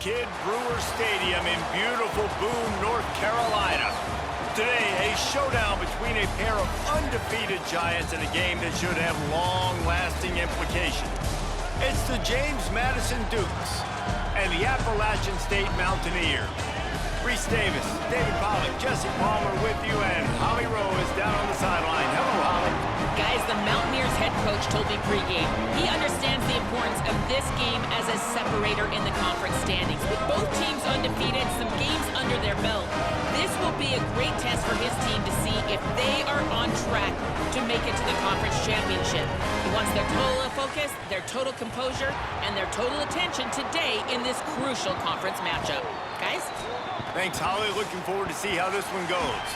Kid Brewer Stadium in beautiful Boone, North Carolina. Today, a showdown between a pair of undefeated giants in a game that should have long-lasting implications. It's the James Madison Dukes and the Appalachian State Mountaineers. Reese Davis, David Pollack, Jesse Palmer with you, and Holly Rowe is down on the sideline. Hello, Holly. Guys, the Mountaineers head coach told me pregame he understands the importance of this game as a separator in the conference standings. With both teams undefeated, some games under their belt, this will be a great test for his team to see if they are on track to make it to the conference championship. He wants their total focus, their total composure, and their total attention today in this crucial conference matchup. Guys? Thanks, Holly. Looking forward to see how this one goes.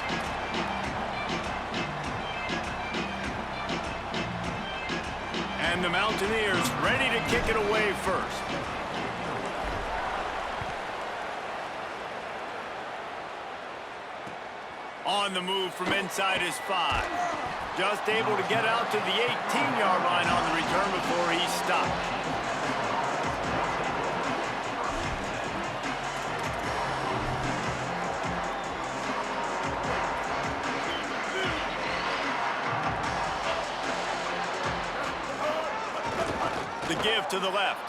And the Mountaineers ready to kick it away first. On the move from inside his 5. Just able to get out to the 18-yard line on the return before he stopped. The give to the left.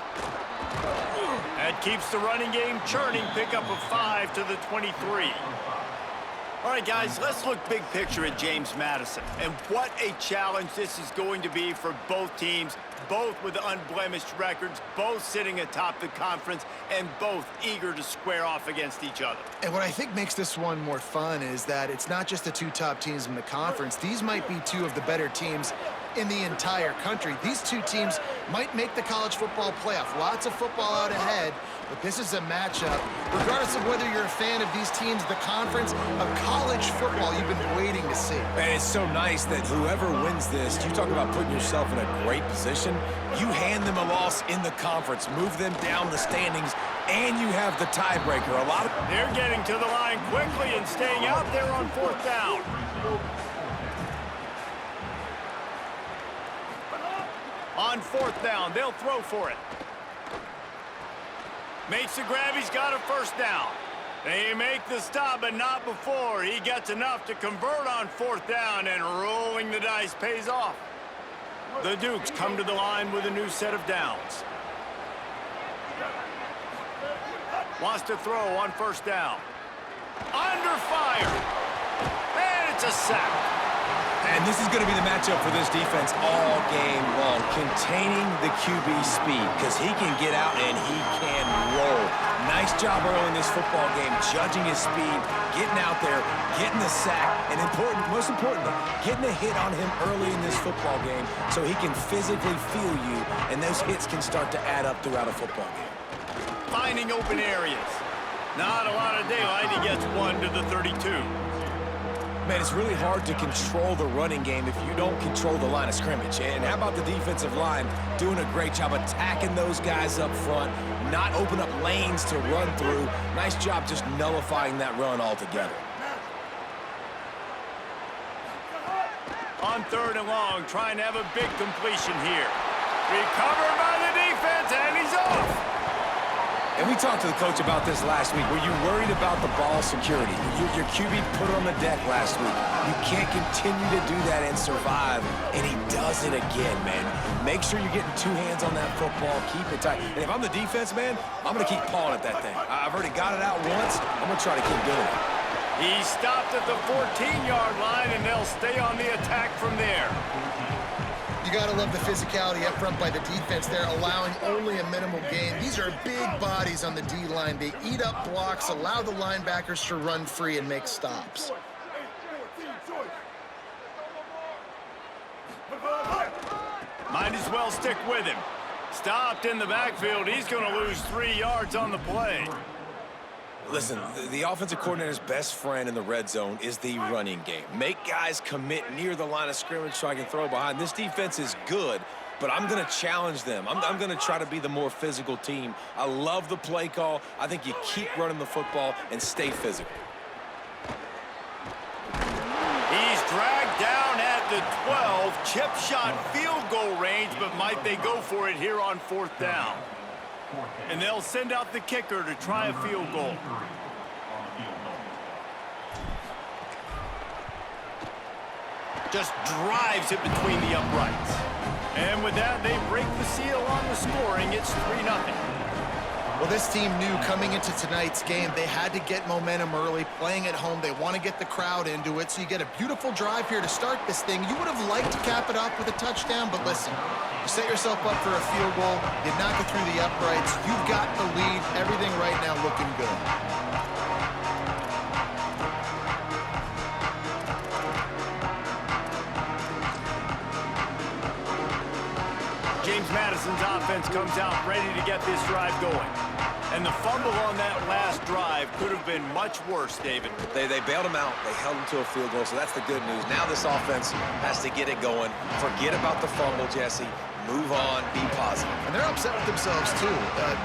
That keeps the running game churning. Pickup of 5 to the 23. All right, guys, let's look big picture at James Madison. And what a challenge this is going to be for both teams, both with unblemished records, both sitting atop the conference, and both eager to square off against each other. And what I think makes this one more fun is that it's not just the two top teams in the conference. These might be two of the better teams in the entire country. These two teams might make the college football playoff. Lots of football out ahead, but this is a matchup, regardless of whether you're a fan of these teams, the conference, of college football you've been waiting to see. And it's so nice that whoever wins this, you talk about putting yourself in a great position, you hand them a loss in the conference, move them down the standings, and you have the tiebreaker. They're getting to the line quickly and staying out there on 4th down. On 4th down, they'll throw for it. Makes the grab, he's got a 1st down. They make the stop, but not before. He gets enough to convert on 4th down, and rolling the dice pays off. The Dukes come to the line with a new set of downs. Wants to throw on 1st down. Under fire. And it's a sack. And this is going to be the matchup for this defense all game long, containing the QB speed, because he can get out and he can roll. Nice job early in this football game, judging his speed, getting out there, getting the sack, and most importantly, getting a hit on him early in this football game so he can physically feel you, and those hits can start to add up throughout a football game. Finding open areas. Not a lot of daylight. He gets 1 to the 32. Man, it's really hard to control the running game if you don't control the line of scrimmage. And how about the defensive line doing a great job attacking those guys up front, not open up lanes to run through. Nice job just nullifying that run altogether. On 3rd and long, trying to have a big completion here. Recovered by the defense, and he's off. And we talked to the coach about this last week. Were you worried about the ball security? Your QB put on the deck last week. You can't continue to do that and survive, and he does it again, man. Make sure you're getting 2 hands on that football. Keep it tight. And if I'm the defense, man, I'm going to keep pawing at that thing. I've already got it out once. I'm going to try to keep doing it. He stopped at the 14-yard line, and they'll stay on the attack from there. You got to love the physicality up front by the defense. They're allowing only a minimal gain. These are big bodies on the D-line. They eat up blocks, allow the linebackers to run free and make stops. Might as well stick with him. Stopped in the backfield. He's going to lose 3 yards on the play. Listen, the offensive coordinator's best friend in the red zone is the running game. Make guys commit near the line of scrimmage so I can throw behind. This defense is good, but I'm going to challenge them. I'm going to try to be the more physical team. I love the play call. I think you keep running the football and stay physical. He's dragged down at the 12. Chip shot field goal range, but might they go for it here on 4th down? And they'll send out the kicker to try a field goal. Just drives it between the uprights. And with that, they break the seal on the scoring. It's 3-0. Well, this team knew coming into tonight's game they had to get momentum early, playing at home. They want to get the crowd into it, so you get a beautiful drive here to start this thing. You would have liked to cap it off with a touchdown, but listen, you set yourself up for a field goal, you knock it through the uprights, you've got the lead, everything right now looking good. James Madison's offense comes out ready to get this drive going. And the fumble on that last drive could have been much worse, David. They bailed him out. They held him to a field goal, so that's the good news. Now this offense has to get it going. Forget about the fumble, Jesse. Move on, be positive. And they're upset with themselves, too.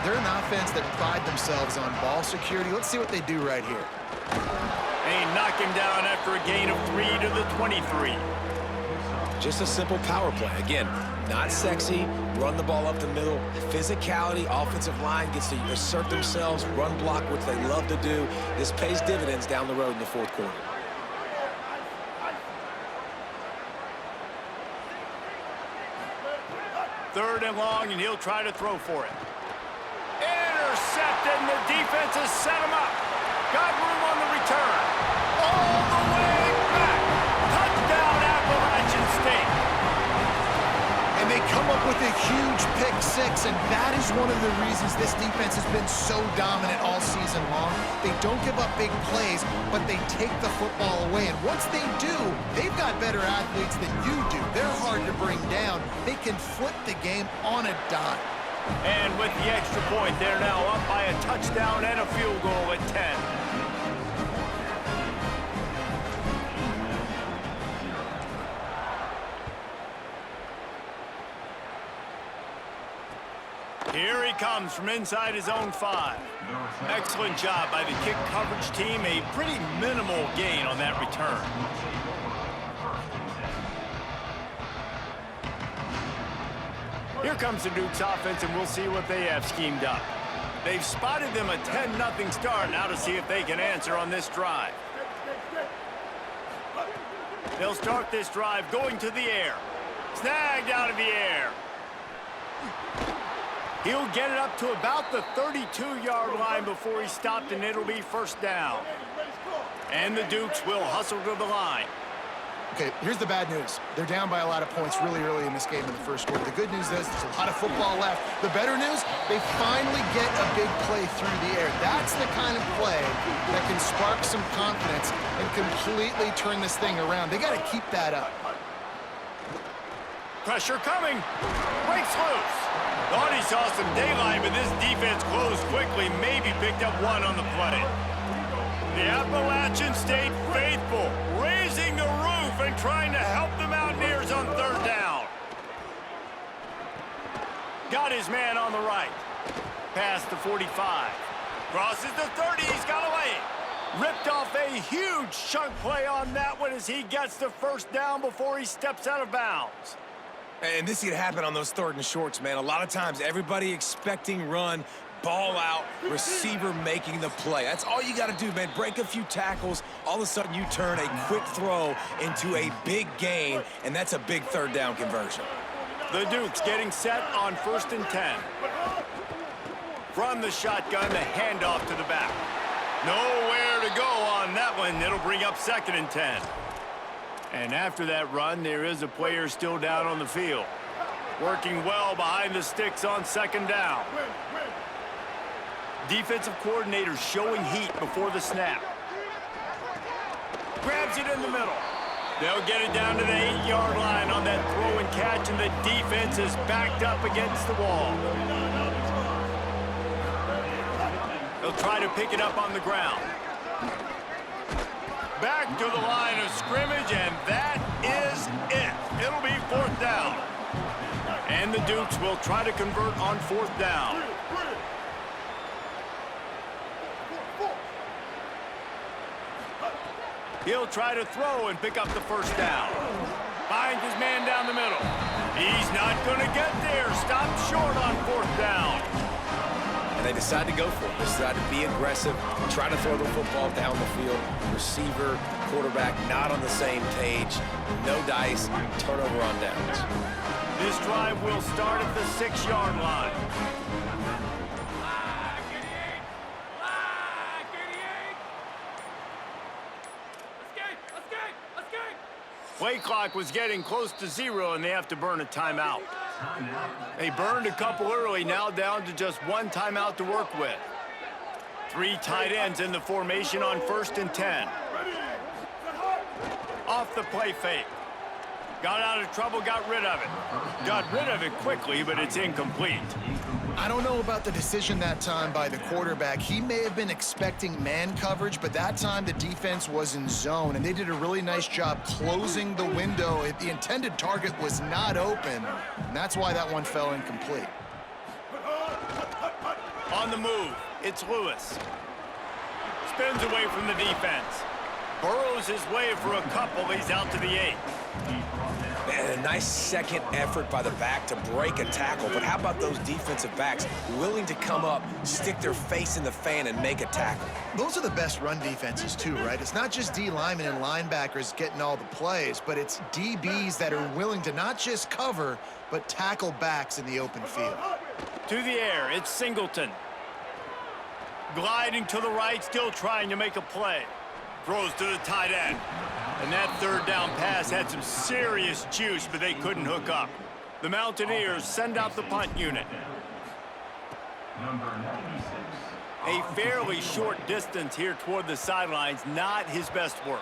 They're an offense that pride themselves on ball security. Let's see what they do right here. They knock him down after a gain of 3 to the 23. Just a simple power play. Again, not sexy, run the ball up the middle. Physicality, offensive line gets to assert themselves, run block, which they love to do. This pays dividends down the road in the fourth quarter. Third and long, and he'll try to throw for it. Intercepted, and the defense has set him up. Got room on the return. All the way back. Touchdown, Appalachian State. And they come up with a huge pick six, and that is one of the reasons this defense has been so dominant all season long. They don't give up big plays, but they take the football away. And once they do, they've got better athletes than you do. They're hard to bring down. They can flip the game on a dime. And with the extra point, they're now up by a touchdown and a field goal at 10. Here he comes from inside his own 5. Excellent job by the kick coverage team. A pretty minimal gain on that return. Here comes the Duke's offense, and we'll see what they have schemed up. They've spotted them a 10-0 start. Now to see if they can answer on this drive. They'll start this drive going to the air. Snagged out of the air. He'll get it up to about the 32-yard line before he stopped, and it'll be first down. And the Dukes will hustle to the line. Okay, here's the bad news. They're down by a lot of points really early in this game in the first quarter. The good news is there's a lot of football left. The better news, they finally get a big play through the air. That's the kind of play that can spark some confidence and completely turn this thing around. They got to keep that up. Pressure coming. Breaks loose. Thought he saw some daylight, but this defense closed quickly. Maybe picked up one on the play. The Appalachian State faithful raising the roof and trying to help the Mountaineers on third down. Got his man on the right. Past the 45. Crosses the 30. He's got away. Ripped off a huge chunk play on that one as he gets the first down before he steps out of bounds. And this could happen on those third and shorts, man. A lot of times, everybody expecting run, ball out, receiver making the play. That's all you got to do, man. Break a few tackles. All of a sudden, you turn a quick throw into a big gain, and that's a big third down conversion. The Dukes getting set on 1st and 10. From the shotgun, the handoff to the back. Nowhere to go on that one. It'll bring up 2nd and 10. And after that run, there is a player still down on the field. Working well behind the sticks on 2nd down. Defensive coordinator showing heat before the snap. Grabs it in the middle. They'll get it down to the 8-yard line on that throw and catch, and the defense is backed up against the wall. They'll try to pick it up on the ground. Back to the line of scrimmage, and that is it. It'll be 4th down. And the Dukes will try to convert on 4th down. He'll try to throw and pick up the first down. Finds his man down the middle. He's not going to get there. Stopped short on 4th down. And they decide to go for it. They decide to be aggressive, try to throw the football down the field. Receiver, quarterback, not on the same page. No dice, turnover on downs. This drive will start at the 6-yard line. Play clock was getting close to 0, and they have to burn a timeout. They burned a couple early, now down to just 1 timeout to work with. 3 tight ends in the formation on 1st and 10. Off the play fake. Got out of trouble, got rid of it. Got rid of it quickly, but it's incomplete. I don't know about the decision that time by the quarterback. He may have been expecting man coverage, but that time the defense was in zone, and they did a really nice job closing the window. The intended target was not open, and that's why that one fell incomplete. On the move, it's Lewis. Spins away from the defense. Burrows his way for a couple. He's out to the 8. Man, a nice second effort by the back to break a tackle. But how about those defensive backs willing to come up, stick their face in the fan, and make a tackle? Those are the best run defenses too, right? It's not just D linemen and linebackers getting all the plays, but it's DBs that are willing to not just cover, but tackle backs in the open field. To the air, it's Singleton. Gliding to the right, still trying to make a play. Throws to the tight end. And that 3rd down pass had some serious juice, but they couldn't hook up. The Mountaineers send out the punt unit. A fairly short distance here toward the sidelines, not his best work.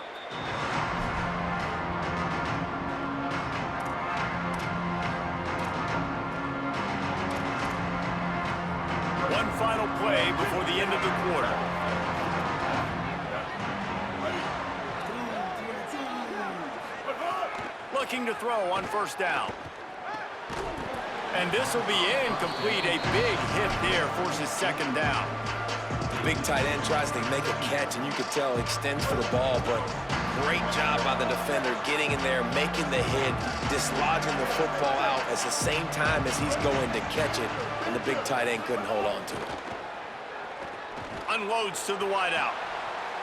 One final play before the end of the quarter. Looking to throw on 1st down. And this will be incomplete. A big hit there forces 2nd down. The big tight end tries to make a catch, and you could tell he extends for the ball, but great job by the defender getting in there, making the hit, dislodging the football out at the same time as he's going to catch it, and the big tight end couldn't hold on to it. Unloads to the wideout.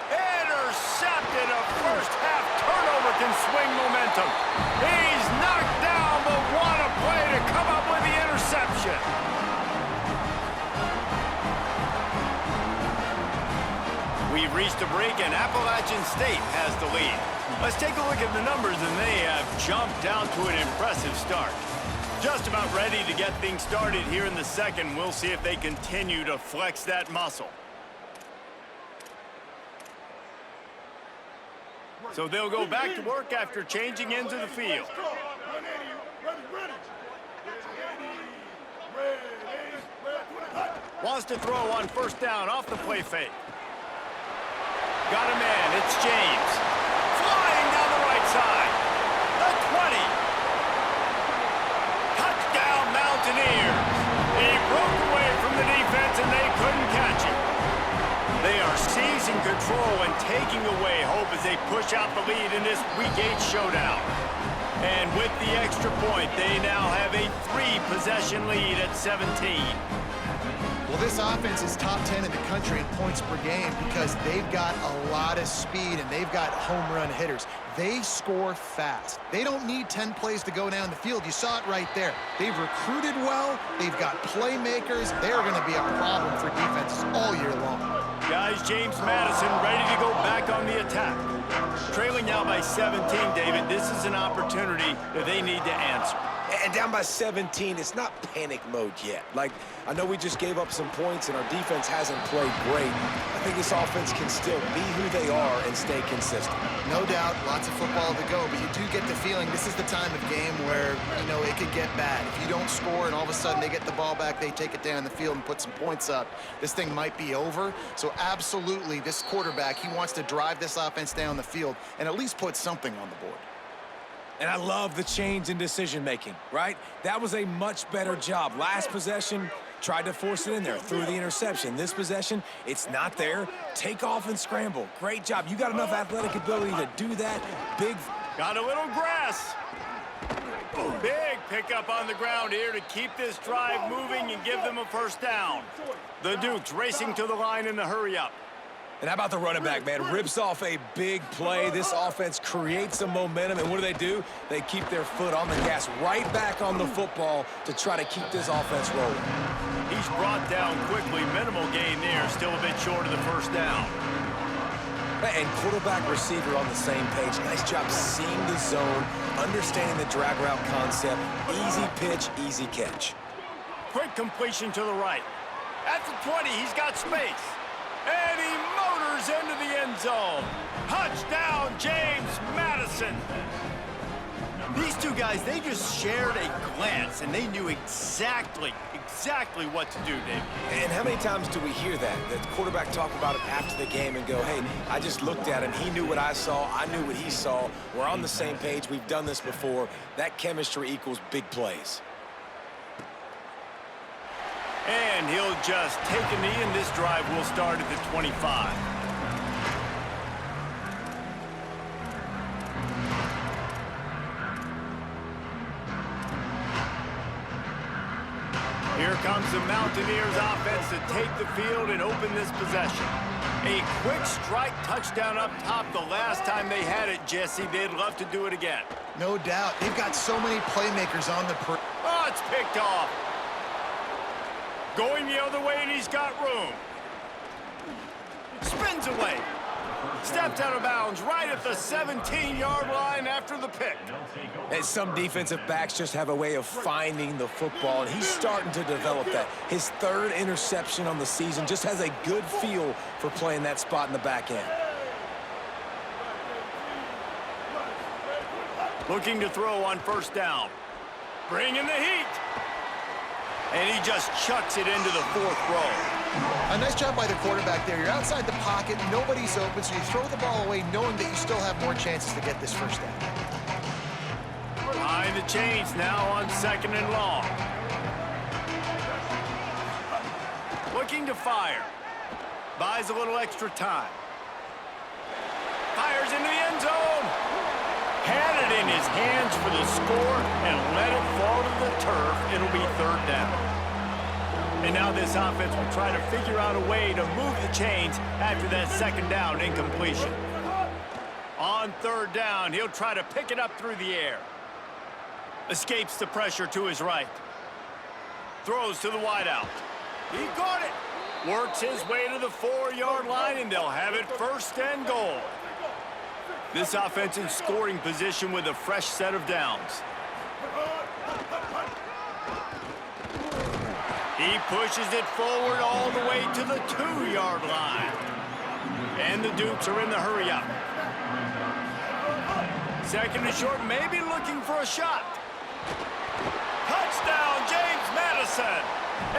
Intercepted. A first-half turnover can swing momentum. He's knocked down, but what a play to come up with the interception. We've reached a break, and Appalachian State has the lead. Let's take a look at the numbers, and they have jumped down to an impressive start. Just about ready to get things started here in the second. We'll see if they continue to flex that muscle. So they'll go back to work after changing into the field. Wants to throw on 1st down off the play fake. Got a man, it's James. Flying down the right side. The 20. Touchdown Mountaineers. He broke away from the defense and they couldn't catch him. They are seizing control and taking away hope as they push out the lead in this Week 8 showdown. And with the extra point, they now have a 3-possession lead at 17. Well, this offense is top 10 in the country in points per game because they've got a lot of speed and they've got home run hitters. They score fast. They don't need 10 plays to go down the field. You saw it right there. They've recruited well. They've got playmakers. They're going to be a problem for defenses all year long. Guys, James Madison ready to go back on the attack. Trailing now by 17, David. This is an opportunity that they need to answer. And down by 17, it's not panic mode yet. Like, I know we just gave up some points and our defense hasn't played great. I think this offense can still be who they are and stay consistent. No doubt, lots of football to go, but you do get the feeling this is the time of game where, you know, it could get bad. If you don't score and all of a sudden they get the ball back, they take it down the field and put some points up, this thing might be over. So absolutely, this quarterback, he wants to drive this offense down the field and at least put something on the board. And I love the change in decision-making, right? That was a much better job. Last possession, tried to force it in there, threw the interception. This possession, it's not there. Take off and scramble. Great job. You got enough athletic ability to do that. Big. Got a little grass. Big pickup on the ground here to keep this drive moving and give them a first down. The Dukes racing to the line in the hurry-up. And how about the running back, man? Rips off a big play. This offense creates some momentum, and what do? They keep their foot on the gas, right back on the football to try to keep this offense rolling. He's brought down quickly. Minimal gain there, still a bit short of the first down. And quarterback receiver on the same page. Nice job seeing the zone, understanding the drag route concept. Easy pitch, easy catch. Quick completion to the right. At the 20, he's got space. And he motors into the end zone. Touchdown, James Madison. These two guys, they just shared a glance, and they knew exactly what to do, Dave. And how many times do we hear that? The quarterback talk about it after the game and go, hey, I just looked at him. He knew what I saw. I knew what he saw. We're on the same page. We've done this before. That chemistry equals big plays. And he'll just take a knee, and this drive will start at the 25. Here comes the Mountaineers offense to take the field and open this possession. A quick strike touchdown up top the last time they had it, Jesse. They'd love to do it again. No doubt. They've got so many playmakers on the Oh, it's picked off. Going the other way, and he's got room. Spins away. Steps out of bounds right at the 17-yard line after the pick. And some defensive backs just have a way of finding the football, and he's starting to develop that. His third interception on the season, just has a good feel for playing that spot in the back end. Looking to throw on first down. Bringing the heat. And he just chucks it into the fourth row. A nice job by the quarterback there. You're outside the pocket, nobody's open, so you throw the ball away knowing that you still have more chances to get this first down. Behind the chains now on second and long. Looking to fire. Buys a little extra time. Fires into the end zone. Had it in his hands for the score and let it fall to the turf. It'll be third down. And now this offense will try to figure out a way to move the chains after that second down incompletion. On third down, he'll try to pick it up through the air. Escapes the pressure to his right. Throws to the wideout. He got it. Works his way to the 4-yard line, and they'll have it first and goal. This offense in scoring position with a fresh set of downs. He pushes it forward all the way to the 2-yard line. And the Dukes are in the hurry-up. Second and short, maybe looking for a shot. Touchdown, James Madison.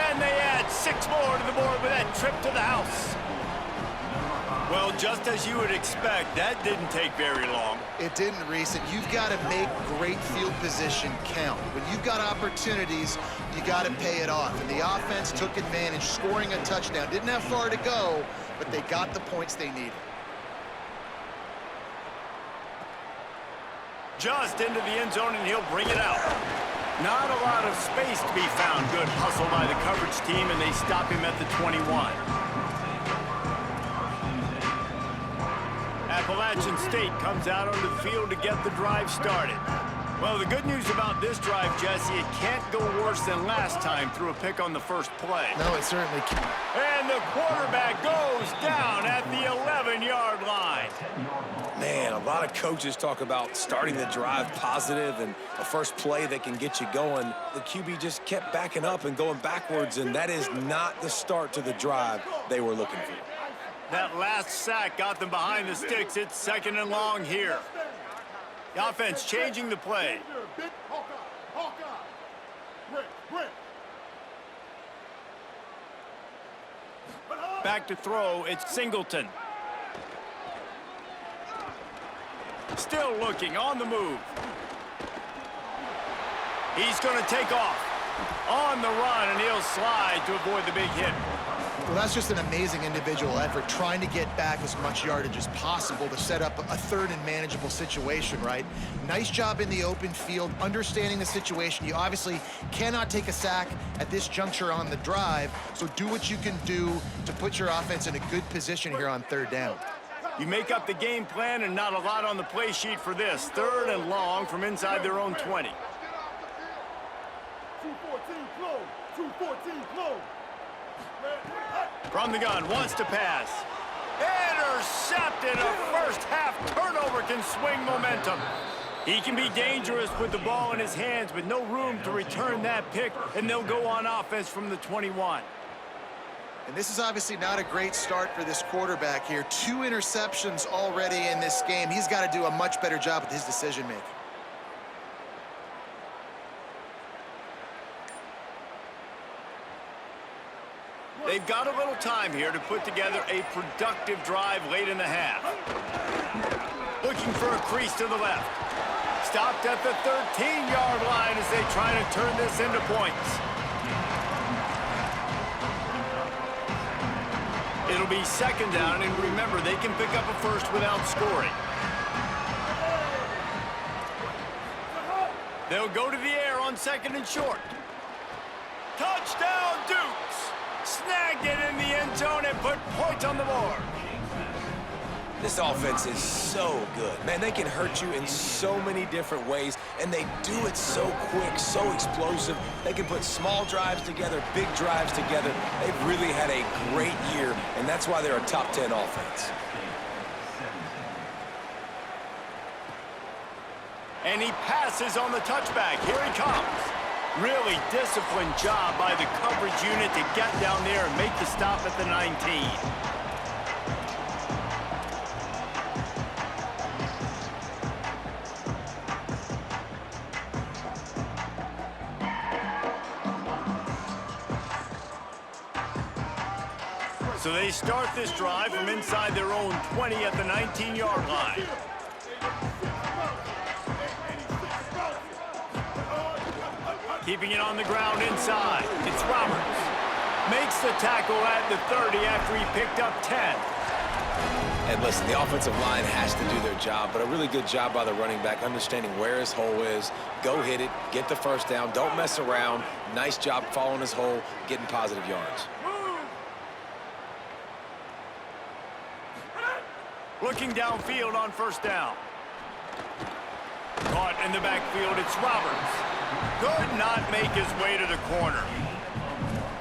And they add 6 more to the board with that trip to the house. Well, just as you would expect, that didn't take very long. It didn't, Reese. And you've got to make great field position count. When you've got opportunities, you got to pay it off. And the offense took advantage, scoring a touchdown. Didn't have far to go, but they got the points they needed. Just into the end zone, and he'll bring it out. Not a lot of space to be found. Good hustle by the coverage team, and they stop him at the 21. Appalachian State comes out onto the field to get the drive started. Well, the good news about this drive, Jesse, it can't go worse than last time through a pick on the first play. No, it certainly can't. And the quarterback goes down at the 11-yard line. Man, a lot of coaches talk about starting the drive positive and a first play that can get you going. The QB just kept backing up and going backwards, and that is not the start to the drive they were looking for. That last sack got them behind the sticks. It's second and long here. The offense changing the play. Back to throw, it's Singleton. Still looking, on the move. He's going to take off. On the run, and he'll slide to avoid the big hit. Well, that's just an amazing individual effort, trying to get back as much yardage as possible to set up a third and manageable situation, right? Nice job in the open field, understanding the situation. You obviously cannot take a sack at this juncture on the drive, so do what you can do to put your offense in a good position here on third down. You make up the game plan and not a lot on the play sheet for this. Third and long from inside their own 20. 214 close. 214 close. From the gun, wants to pass. Intercepted. A first half turnover can swing momentum. He can be dangerous with the ball in his hands, but no room to return that pick, and they'll go on offense from the 21. And this is obviously not a great start for this quarterback here. 2 interceptions already in this game. He's got to do a much better job with his decision-making. They've got a little time here to put together a productive drive late in the half. Looking for a crease to the left. Stopped at the 13-yard line as they try to turn this into points. It'll be second down, and remember, they can pick up a first without scoring. They'll go to the air on second and short. Touchdown, Dukes! Snagged it in the end zone and put points on the board. This offense is so good. Man, they can hurt you in so many different ways, and they do it so quick, so explosive. They can put small drives together, big drives together. They've really had a great year, and that's why they're a top 10 offense. And he passes on the touchback. Here he comes. Really disciplined job by the coverage unit to get down there and make the stop at the 19. So they start this drive from inside their own 20 at the 19-yard line. Keeping it on the ground inside. It's Roberts. Makes the tackle at the 30 after he picked up 10. And listen, the offensive line has to do their job, but a really good job by the running back, understanding where his hole is. Go hit it, get the first down, don't mess around. Nice job following his hole, getting positive yards. Looking downfield on first down. Caught in the backfield, it's Roberts. Could not make his way to the corner.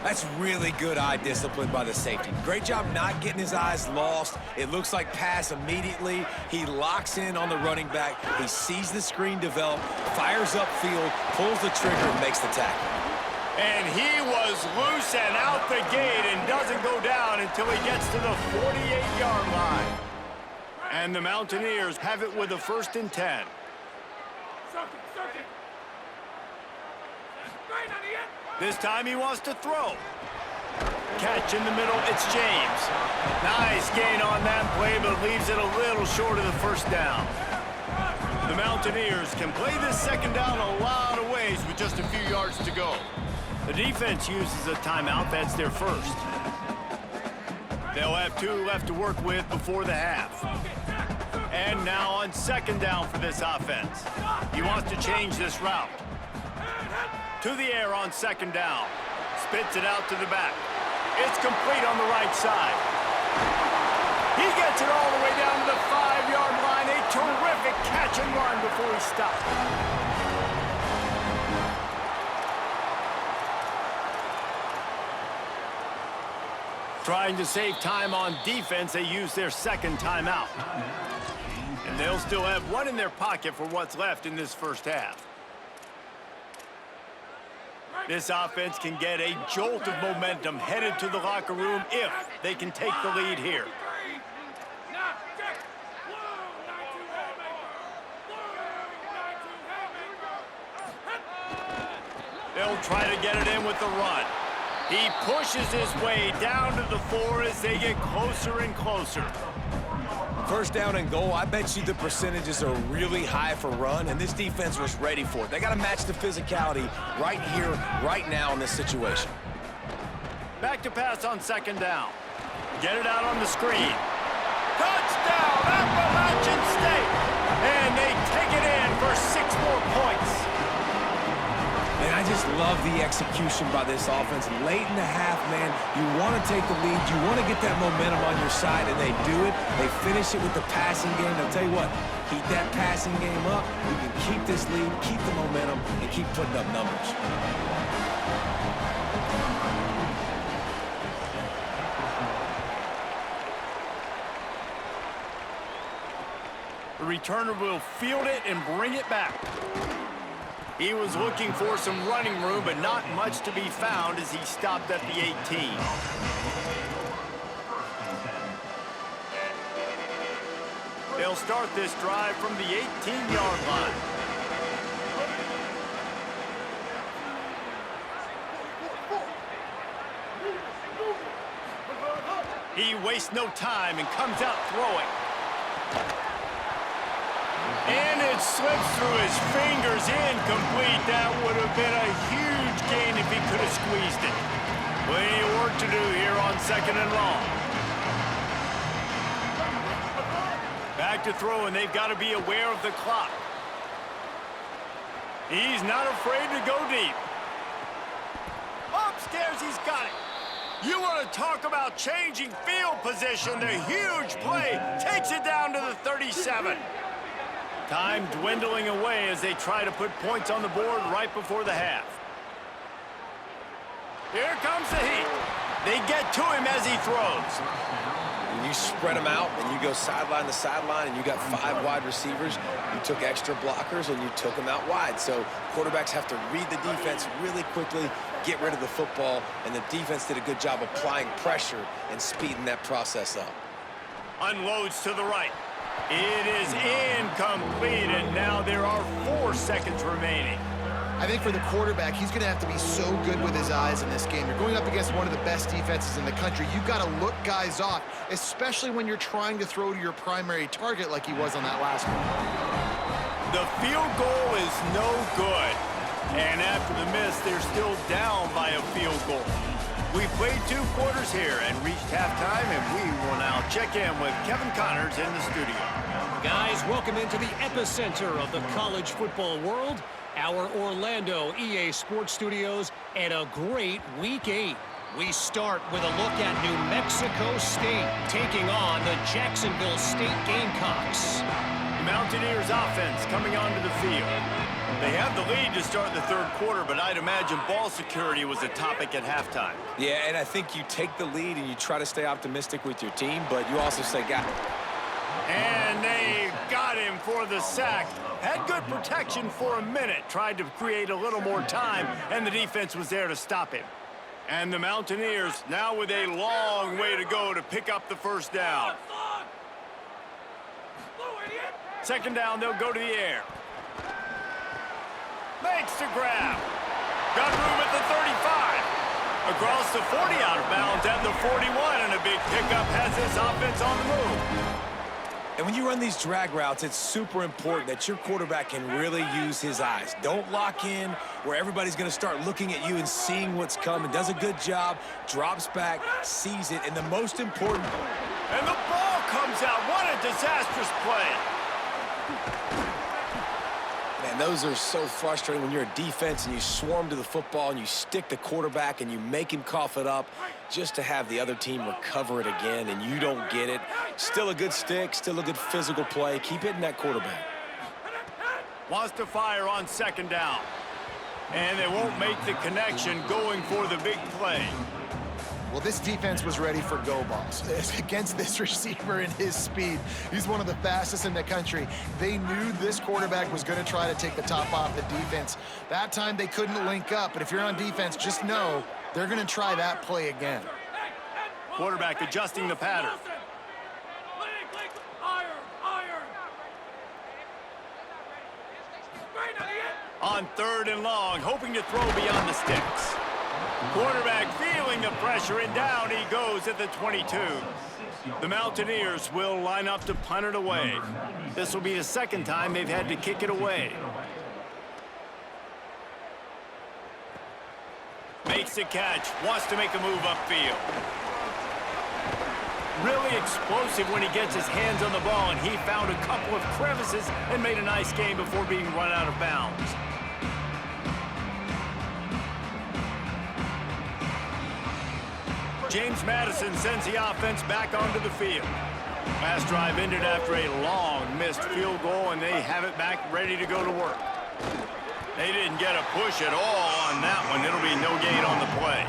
That's really good eye discipline by the safety. Great job not getting his eyes lost. It looks like pass immediately. He locks in on the running back. He sees the screen develop, fires upfield, pulls the trigger, and makes the tackle. And he was loose and out the gate and doesn't go down until he gets to the 48-yard line. And the Mountaineers have it with a 1st and 10. This time he wants to throw. Catch in the middle, it's James. Nice gain on that play, but leaves it a little short of the first down. The Mountaineers can play this second down a lot of ways with just a few yards to go. The defense uses a timeout, that's their first. They'll have 2 left to work with before the half. And now on second down for this offense. He wants to change this route. To the air on second down. Spits it out to the back. It's complete on the right side. He gets it all the way down to the 5-yard line. A terrific catch and run before he stopped. Trying to save time on defense, they use their second timeout. And they'll still have 1 in their pocket for what's left in this first half. This offense can get a jolt of momentum headed to the locker room if they can take the lead here. They'll try to get it in with the run. He pushes his way down to the 4 as they get closer and closer. First down and goal, I bet you the percentages are really high for run, and this defense was ready for it. They got to match the physicality right here, right now in this situation. Back to pass on second down. Get it out on the screen. Touchdown, Appalachian State! And they take it in for 6 more points. And I just love the execution by this offense. Late in the half, man, you want to take the lead. You want to get that momentum on your side, and they do it. They finish it with the passing game. I'll tell you what, keep that passing game up. You can keep this lead, keep the momentum, and keep putting up numbers. The returner will field it and bring it back. He was looking for some running room, but not much to be found as he stopped at the 18. They'll start this drive from the 18-yard line. He wastes no time and comes out throwing. And it slips through his fingers, incomplete. That would have been a huge gain if he could have squeezed it. Plenty of work to do here on second and long. Back to throw, and they've got to be aware of the clock. He's not afraid to go deep. Upstairs, he's got it. You want to talk about changing field position. The huge play takes it down to the 37. Time dwindling away as they try to put points on the board right before the half. Here comes the heat. They get to him as he throws. When you spread them out and you go sideline to sideline and you got 5 wide receivers, you took extra blockers and you took them out wide. So quarterbacks have to read the defense really quickly, get rid of the football, and the defense did a good job applying pressure and speeding that process up. Unloads to the right. It is incomplete, and now there are 4 seconds remaining. I think for the quarterback, he's going to have to be so good with his eyes in this game. You're going up against one of the best defenses in the country. You've got to look guys off, especially when you're trying to throw to your primary target like he was on that last one. The field goal is no good. And after the miss, they're still down by a field goal. We played 2 quarters here and reached halftime, and we will now check in with Kevin Connors in the studio. Guys, welcome into the epicenter of the college football world, our Orlando EA Sports Studios, and a great Week 8. We start with a look at New Mexico State taking on the Jacksonville State Gamecocks. The Mountaineers offense coming onto the field. They have the lead to start the 3rd quarter, but I'd imagine ball security was a topic at halftime. Yeah, and I think you take the lead and you try to stay optimistic with your team, but you also say, "God." And they got him for the sack. Had good protection for a minute, tried to create a little more time, and the defense was there to stop him. And the Mountaineers now with a long way to go to pick up the 1st down. Second down, they'll go to the air. Makes the grab. Got room at the 35. Across the 40 out of bounds at the 41, and a big pickup has this offense on the move. And when you run these drag routes, it's super important that your quarterback can really use his eyes. Don't lock in where everybody's going to start looking at you and seeing what's coming. Does a good job, drops back, sees it, and the most important. And the ball comes out. What a disastrous play. Man, those are so frustrating when you're a defense and you swarm to the football and you stick the quarterback and you make him cough it up just to have the other team recover it again and you don't get it. Still a good stick, still a good physical play. Keep hitting that quarterback. Wants to fire on second down. And they won't make the connection going for the big play. Well, this defense was ready for go balls. Against this receiver and his speed, he's one of the fastest in the country. They knew this quarterback was going to try to take the top off the defense. That time they couldn't link up, but if you're on defense, just know they're going to try that play again. Quarterback adjusting the pattern. On 3rd and long, hoping to throw beyond the sticks. Quarterback feeling the pressure, and down he goes at the 22. The Mountaineers will line up to punt it away. This will be the 2nd time they've had to kick it away. Makes the catch. Wants to make a move upfield. Really explosive when he gets his hands on the ball, and he found a couple of crevices and made a nice game before being run out of bounds. James Madison sends the offense back onto the field. Last drive ended after a long missed field goal, and they have it back ready to go to work. They didn't get a push at all on that one. It'll be no gain on the play.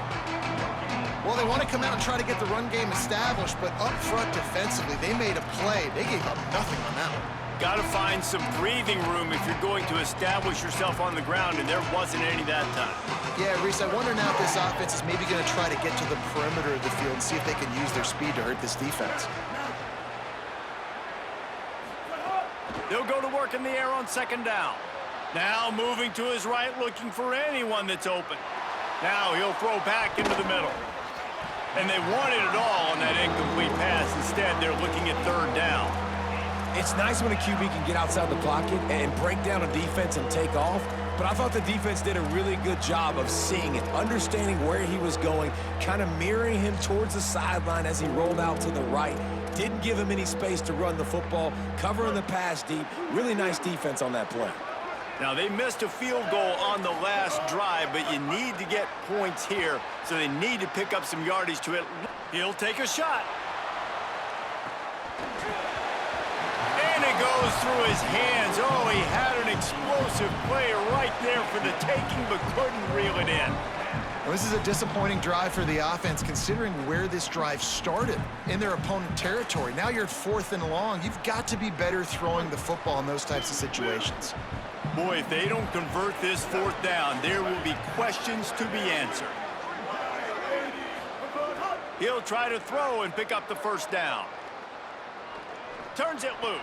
Well, they want to come out and try to get the run game established, but up front defensively, they made a play. They gave up nothing on that one. Got to find some breathing room if you're going to establish yourself on the ground, and there wasn't any that time. Yeah, Reese, I wonder now if this offense is maybe going to try to get to the perimeter of the field and see if they can use their speed to hurt this defense. They'll go to work in the air on second down. Now moving to his right, looking for anyone that's open. Now he'll throw back into the middle. And they wanted it all on that incomplete pass. Instead, they're looking at third down. It's nice when a QB can get outside the pocket and break down a defense and take off, but I thought the defense did a really good job of seeing it, understanding where he was going, kind of mirroring him towards the sideline as he rolled out to the right. Didn't give him any space to run the football, covering the pass deep. Really nice defense on that play. Now, they missed a field goal on the last drive, but you need to get points here, so they need to pick up some yardage to it. He'll take a shot. And it goes through his hands. Oh, he had an explosive play right there for the taking, but couldn't reel it in. Well, this is a disappointing drive for the offense, considering where this drive started in their opponent territory. Now you're at 4th and long. You've got to be better throwing the football in those types of situations. Boy, if they don't convert this 4th down, there will be questions to be answered. He'll try to throw and pick up the first down. Turns it loose.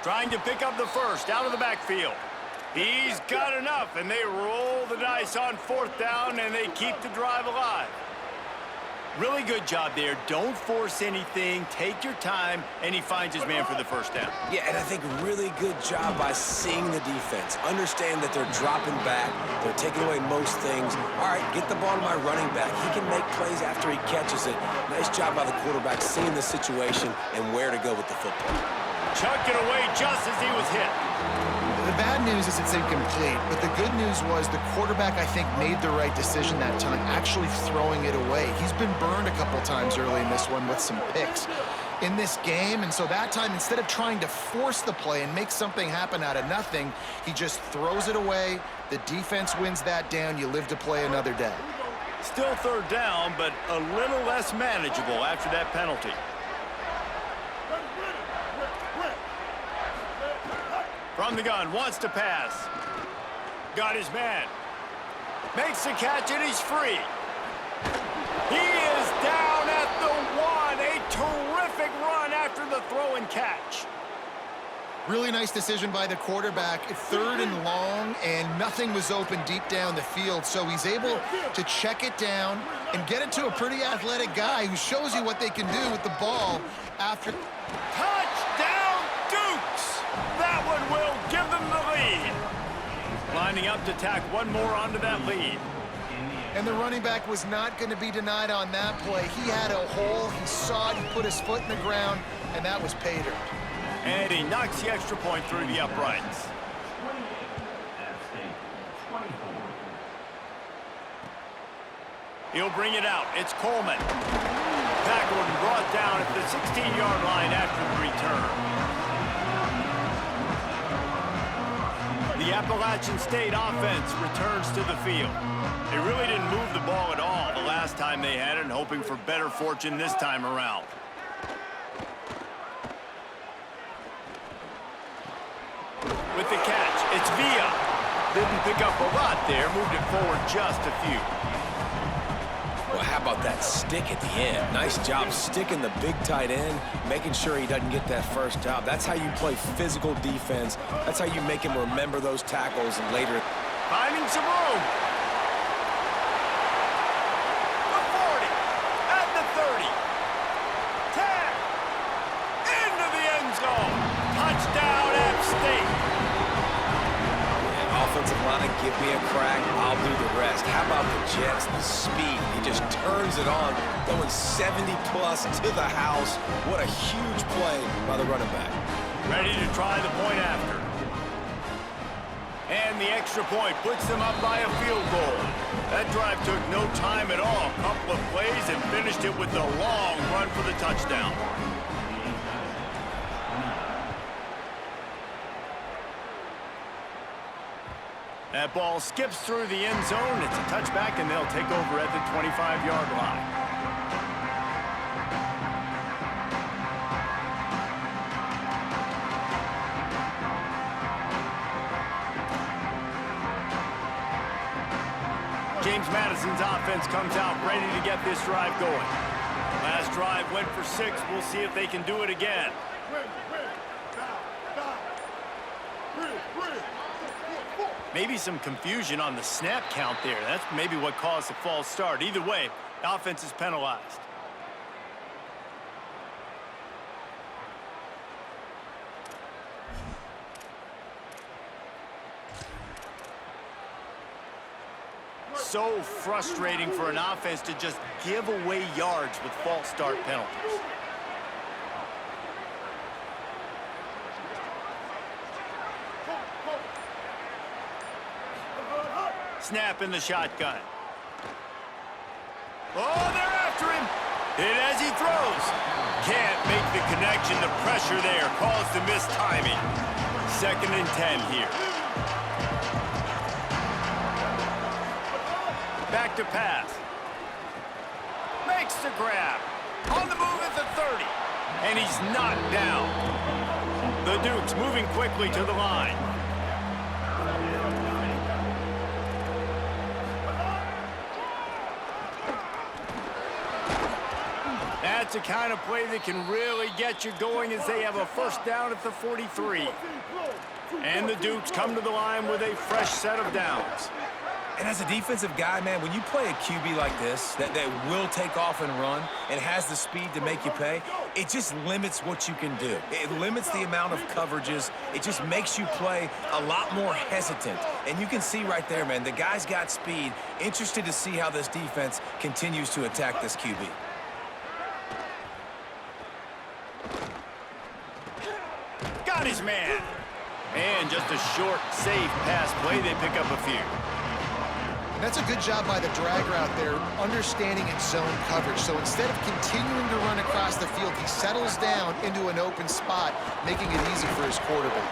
Trying to pick up the first out of the backfield. He's got enough, and they roll the dice on 4th down, and they keep the drive alive. Really good job there. Don't force anything. Take your time, and he finds his man for the first down. Yeah, and I think really good job by seeing the defense. Understand that they're dropping back. They're taking away most things. All right, get the ball to my running back. He can make plays after he catches it. Nice job by the quarterback seeing the situation and where to go with the football. Chuck it away just as he was hit. The bad news is it's incomplete, but the good news was the quarterback, I think, made the right decision that time, actually throwing it away. He's been burned a couple times early in this one with some picks in this game, and so that time, instead of trying to force the play and make something happen out of nothing, he just throws it away. The defense wins that down. You live to play another day. Still 3rd down, but a little less manageable after that penalty. From the gun, wants to pass. Got his man. Makes the catch, and he's free. He is down at the 1. A terrific run after the throw and catch. Really nice decision by the quarterback. 3rd and long, and nothing was open deep down the field, so he's able to check it down and get it to a pretty athletic guy who shows you what they can do with the ball after. Touchdown, Dukes! That one will give them the lead. Lining up to tack one more onto that lead. And the running back was not going to be denied on that play. He had a hole, he saw it, he put his foot in the ground, and that was pay dirt. And he knocks the extra point through the uprights. He'll bring it out. It's Coleman. Tackled and brought down at the 16-yard line after the return. The Appalachian State offense returns to the field. They really didn't move the ball at all the last time they had it, and hoping for better fortune this time around. With the catch, it's Villa. Didn't pick up a lot there, moved it forward just a few. Well, how about that stick at the end? Nice job sticking the big tight end, making sure he doesn't get that first down. That's how you play physical defense. That's how you make him remember those tackles and later. Finding some room. The 40, at the 30. 10, into the end zone. Touchdown, App State. Offensive line, give me a crack. I'll I'll do the rest. How about the Jets, the speed? He just turns it on, going 70-plus to the house. What a huge play by the running back. Ready to try the point after. And the extra point puts them up by a field goal. That drive took no time at all. A couple of plays and finished it with a long run for the touchdown. That ball skips through the end zone. It's a touchback, and they'll take over at the 25-yard line. James Madison's offense comes out ready to get this drive going. Last drive went for 6. We'll see if they can do it again. Maybe some confusion on the snap count there. That's maybe what caused the false start. Either way, the offense is penalized. So frustrating for an offense to just give away yards with false start penalties. Snap in the shotgun. Oh, they're after him. Hit as he throws. Can't make the connection. The pressure there caused the missed timing. 2nd and 10 here. Back to pass. Makes the grab. On the move at the 30. And he's knocked down. The Dukes moving quickly to the line. That's the kind of play that can really get you going as they have a first down at the 43. And the Dukes come to the line with a fresh set of downs. And as a defensive guy, man, when you play a QB like this, that will take off and run and has the speed to make you pay, it just limits what you can do. It limits the amount of coverages. It just makes you play a lot more hesitant. And you can see right there, man, the guy's got speed. Interested to see how this defense continues to attack this QB. Got his man. And just a short, safe pass play. They pick up a few. And that's a good job by the drag route there, understanding its zone coverage. So instead of continuing to run across the field, he settles down into an open spot, making it easy for his quarterback.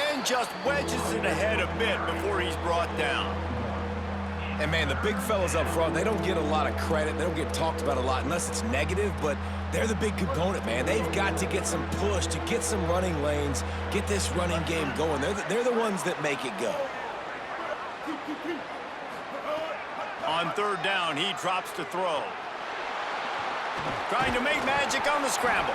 And just wedges it ahead a bit before he's brought down. And, man, the big fellas up front, they don't get a lot of credit. They don't get talked about a lot unless it's negative, but they're the big component, man. They've got to get some push, to get some running lanes, get this running game going. They're the ones that make it go. On 3rd down, he drops to throw. Trying to make magic on the scramble.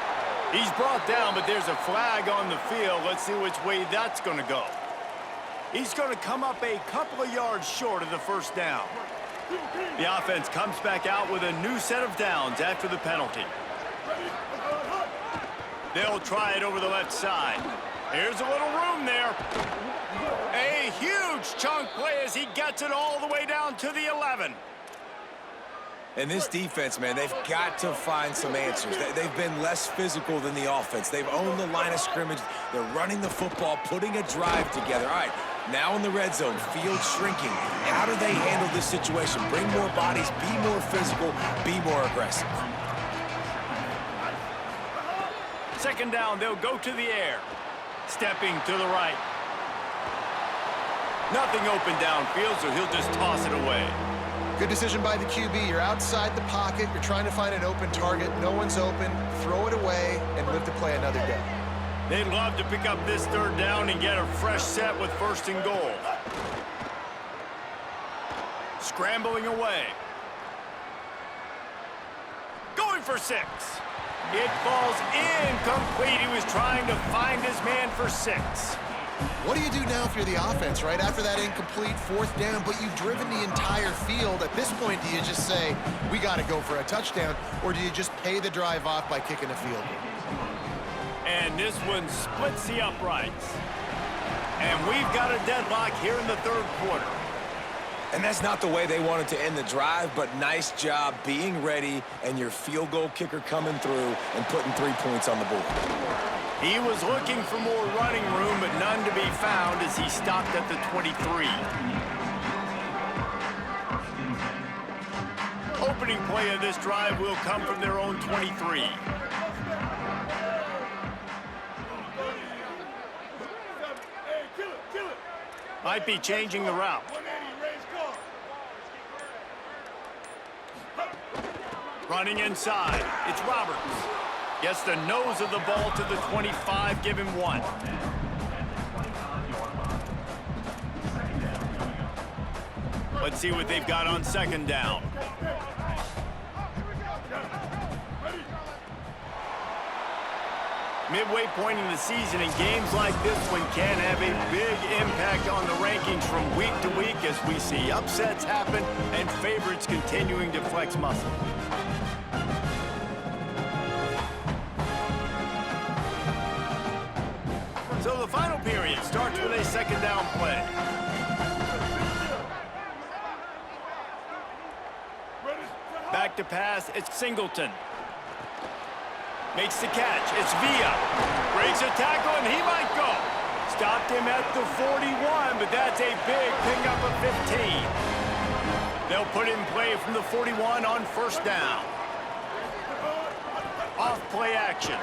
He's brought down, but there's a flag on the field. Let's see which way that's going to go. He's going to come up a couple of yards short of the first down. The offense comes back out with a new set of downs after the penalty. They'll try it over the left side. Here's a little room there. A huge chunk play as he gets it all the way down to the 11. And this defense, man, they've got to find some answers. They've been less physical than the offense. They've owned the line of scrimmage. They're running the football, putting a drive together. All right, now in the red zone, field shrinking. How do they handle this situation? Bring more bodies, be more physical, be more aggressive. 2nd down, they'll go to the air. Stepping to the right. Nothing open downfield, so he'll just toss it away. Good decision by the QB. You're outside the pocket. You're trying to find an open target. No one's open. Throw it away and live to play another day. They'd love to pick up this 3rd down and get a fresh set with 1st and goal. Scrambling away. Going for 6. It falls incomplete. He was trying to find his man for 6. What do you do now if you're the offense, right? After that incomplete 4th down, but you've driven the entire field. At this point, do you just say, we got to go for a touchdown, or do you just pay the drive off by kicking a field goal? And this one splits the uprights. And we've got a deadlock here in the 3rd quarter. And that's not the way they wanted to end the drive, but nice job being ready and your field goal kicker coming through and putting 3 points on the board. He was looking for more running room, but none to be found as he stopped at the 23. Opening play of this drive will come from their own 23. Might be changing the route. Running inside, it's Roberts. Gets the nose of the ball to the 25, give him 1. Let's see what they've got on second down. Midway point in the season, and games like this one can have a big impact on the rankings from week to week as we see upsets happen and favorites continuing to flex muscle. So the final period starts with a second down play. Back to pass, it's Singleton. Makes the catch, it's Villa. Breaks a tackle, and he might go. Stopped him at the 41, but that's a big pickup of 15. They'll put in play from the 41 on first down. Off play action.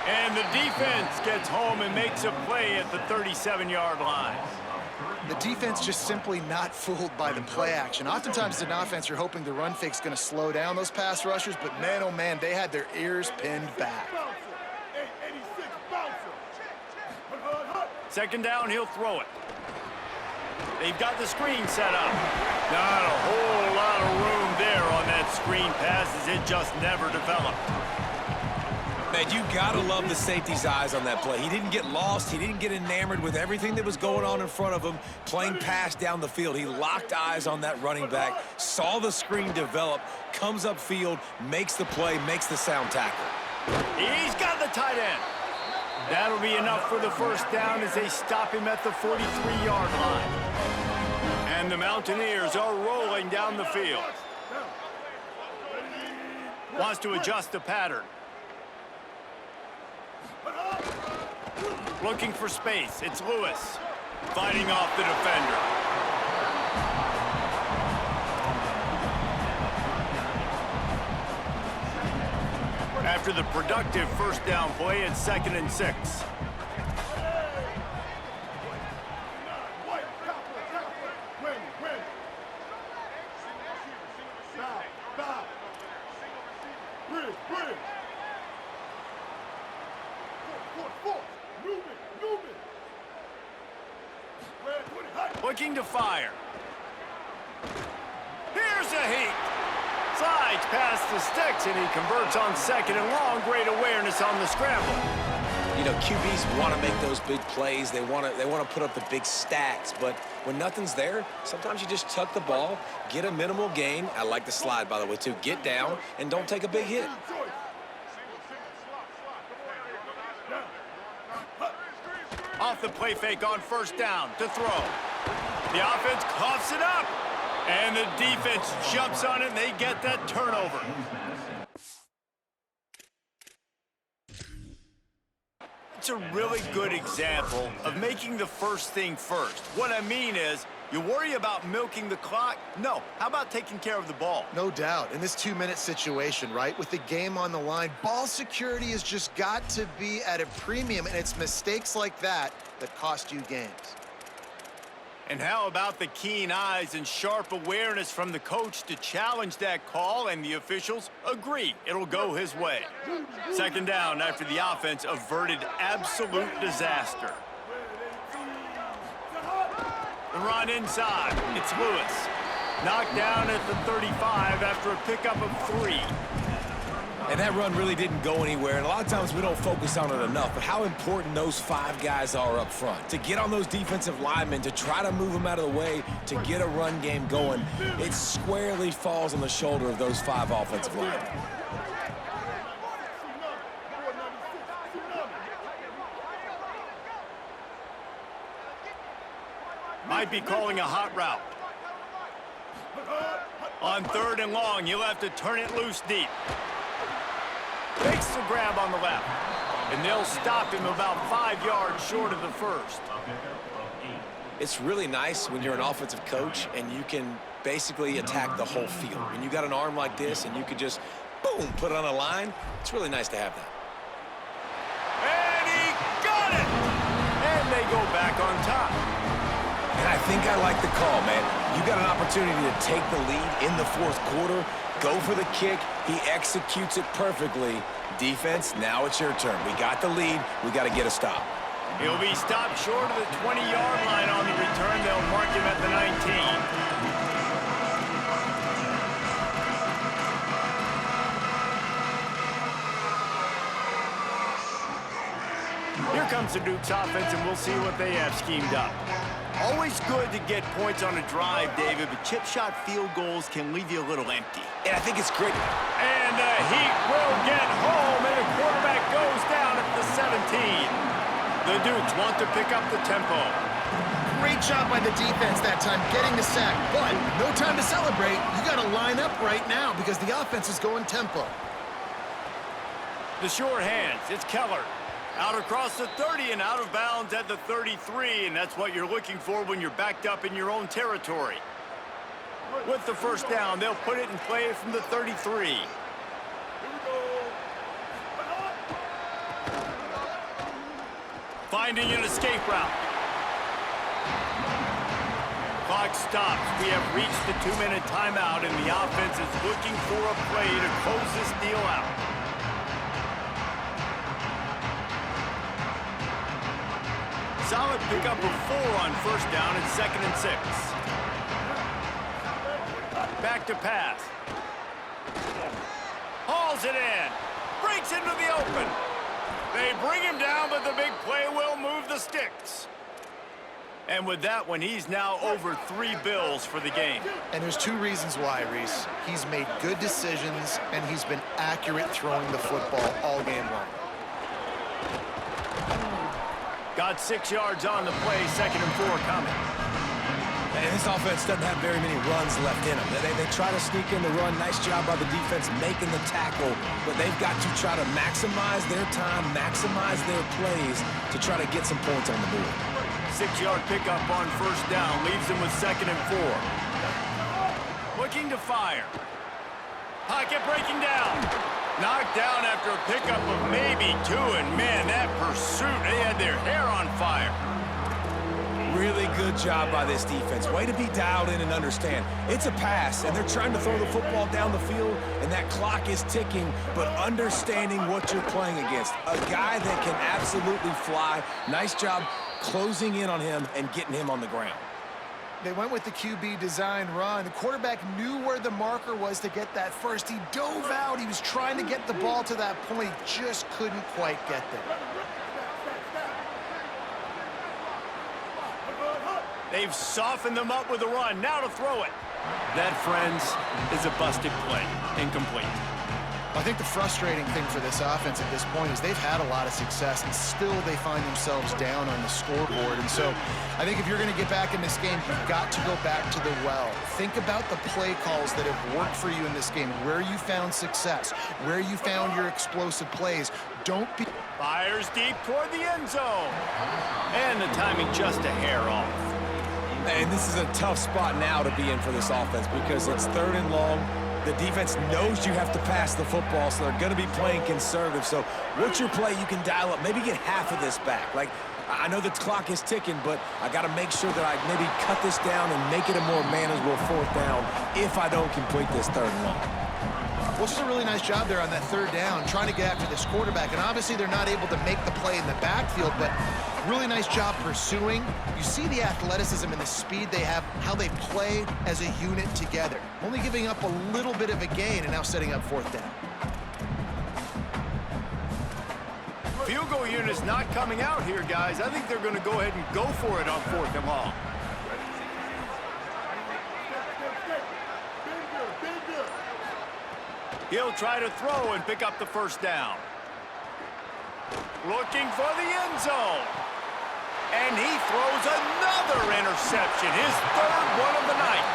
And the defense gets home and makes a play at the 37-yard line. The defense just simply not fooled by the play action. Oftentimes as an offense, you're hoping the run fake's going to slow down those pass rushers, but man, oh man, they had their ears pinned back. Second down, he'll throw it. They've got the screen set up. Not a whole lot of room there on that screen pass as it just never developed. Man, you gotta love the safety's eyes on that play. He didn't get lost. He didn't get enamored with everything that was going on in front of him, playing pass down the field. He locked eyes on that running back, saw the screen develop, comes upfield, makes the play, makes the sound tackle. He's got the tight end. That'll be enough for the first down as they stop him at the 43-yard line. And the Mountaineers are rolling down the field. Wants to adjust the pattern. Looking for space, it's Lewis. Fighting off the defender. After the productive first down play, it's 2nd and 6. Looking to fire. Here's a heat. Slides past the sticks, and he converts on 2nd and long. Great awareness on the scramble. You know, QBs want to make those big plays. They want to put up the big stacks. But when nothing's there, sometimes you just tuck the ball, get a minimal gain. I like the slide, by the way, too. Get down and don't take a big hit. Off the play fake on first down to throw. The offense coughs it up, and the defense jumps on it, and they get that turnover. It's a really good example of making the first thing first. What I mean is, you worry about milking the clock? No. How about taking care of the ball? No doubt. In this 2-minute situation, right, with the game on the line, ball security has just got to be at a premium, and it's mistakes like that that cost you games. And how about the keen eyes and sharp awareness from the coach to challenge that call, and the officials agree it'll go his way. Second down after the offense averted absolute disaster. The run inside, it's Lewis. Knocked down at the 35 after a pickup of 3. And that run really didn't go anywhere, and a lot of times we don't focus on it enough, but how important those 5 guys are up front. To get on those defensive linemen, to try to move them out of the way, to get a run game going, it squarely falls on the shoulder of those 5 offensive linemen. Might be calling a hot route. On 3rd and long, he'll have to turn it loose deep. Makes the grab on the left. And they'll stop him about 5 yards short of the first. It's really nice when you're an offensive coach and you can basically attack the whole field. When you got an arm like this and you could just, boom, put it on a line, it's really nice to have that. And he got it! And they go back on top. And I think I like the call, man. You got an opportunity to take the lead in the 4th quarter, go for the kick. He executes it perfectly. Defense, now it's your turn. We got the lead. We got to get a stop. He'll be stopped short of the 20-yard line on the return. They'll mark him at the 19. Here comes the Duke's offense, and we'll see what they have schemed up. Always good to get points on a drive, David, but chip shot field goals can leave you a little empty. And I think it's great. And the Heat will get home, and the quarterback goes down at the 17. The Dukes want to pick up the tempo. Great job by the defense that time, getting the sack. But no time to celebrate. You got to line up right now because the offense is going tempo. The sure hands, it's Keller. Out across the 30 and out of bounds at the 33, and that's what you're looking for when you're backed up in your own territory. With the first down, they'll put it in play from the 33. Finding an escape route. Clock stops. We have reached the 2-minute timeout, and the offense is looking for a play to close this deal out. Solid pickup of 4 on first down and 2nd and 6. Back to pass. Hauls it in. Breaks into the open. They bring him down, but the big play will move the sticks. And with that one, he's now over 3 bills for the game. And there's 2 reasons why, Reese. He's made good decisions, and he's been accurate throwing the football all game long. Got 6 yards on the play, 2nd and 4 coming. And this offense doesn't have very many runs left in them. They try to sneak in the run. Nice job by the defense making the tackle, but they've got to try to maximize their time, maximize their plays to try to get some points on the board. 6-yard pickup on first down leaves them with 2nd and 4. Looking to fire. Pocket breaking down. Knocked down after a pickup of maybe 2, and man, that pursuit, they had their hair on fire. Really good job by this defense. Way to be dialed in and understand. It's a pass, and they're trying to throw the football down the field, and that clock is ticking, but understanding what you're playing against. A guy that can absolutely fly. Nice job closing in on him and getting him on the ground. They went with the QB design run. The quarterback knew where the marker was to get that first. He dove out. He was trying to get the ball to that point. Just couldn't quite get there. They've softened them up with a run. Now to throw it. That, friends, is a busted play. Incomplete. I think the frustrating thing for this offense at this point is they've had a lot of success, and still they find themselves down on the scoreboard. And so I think if you're going to get back in this game, you've got to go back to the well. Think about the play calls that have worked for you in this game, where you found success, where you found your explosive plays. Don't be... Fires deep toward the end zone. And the timing just a hair off. And this is a tough spot now to be in for this offense because it's 3rd and long. The defense knows you have to pass the football, so they're going to be playing conservative. So what's your play you can dial up? Maybe get half of this back. Like, I know the clock is ticking, but I got to make sure that I maybe cut this down and make it a more manageable 4th down if I don't complete this 3rd and long. Well, just a really nice job there on that 3rd down, trying to get after this quarterback. And obviously they're not able to make the play in the backfield, but really nice job pursuing. You see the athleticism and the speed they have, how they play as a unit together. Only giving up a little bit of a gain and now setting up 4th down. Field goal unit's not coming out here, guys. I think they're going to go ahead and go for it on 4th and long. He'll try to throw and pick up the first down. Looking for the end zone. And he throws another interception, his 3rd one of the night.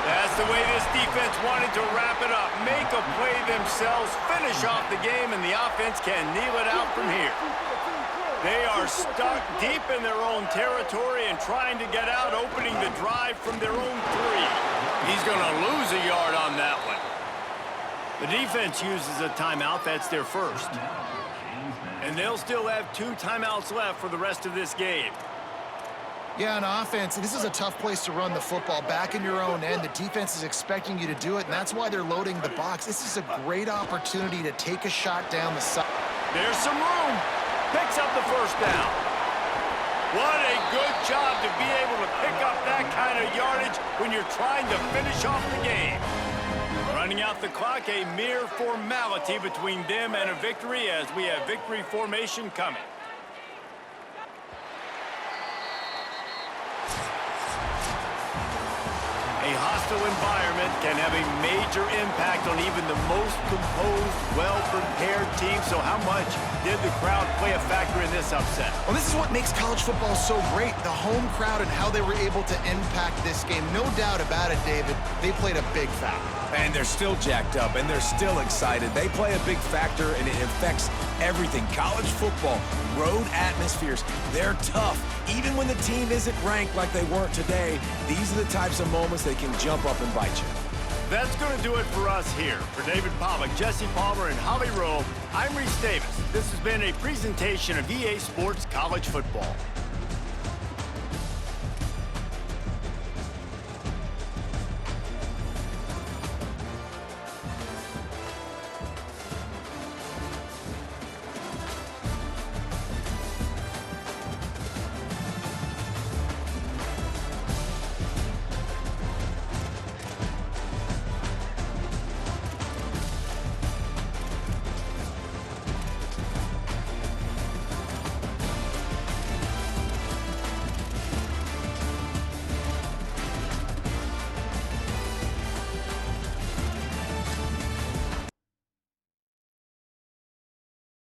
That's the way this defense wanted to wrap it up. Make a play themselves, finish off the game, and the offense can kneel it out from here. They are stuck deep in their own territory and trying to get out, opening the drive from their own 3. He's going to lose a yard on that one. The defense uses a timeout. That's their first. And they'll still have 2 timeouts left for the rest of this game. Yeah, on offense, this is a tough place to run the football. Back in your own end, the defense is expecting you to do it, and that's why they're loading the box. This is a great opportunity to take a shot down the side. There's some room. Picks up the first down. What a good job to be able to pick up that kind of yardage when you're trying to finish off the game. Running out the clock, a mere formality between them and a victory as we have victory formation coming. A hostile environment can have a major impact on even the most composed, well-prepared team. So how much did the crowd play a factor in this upset? Well, this is what makes college football so great, the home crowd and how they were able to impact this game. No doubt about it, David. They played a big factor. And they're still jacked up, and they're still excited. They play a big factor, and it affects everything. College football, road atmospheres, they're tough. Even when the team isn't ranked like they weren't today, these are the types of moments that can jump up and bite you. That's going to do it for us here. For David Pollack, Jesse Palmer, and Holly Rowe, I'm Reese Davis. This has been a presentation of EA Sports College Football.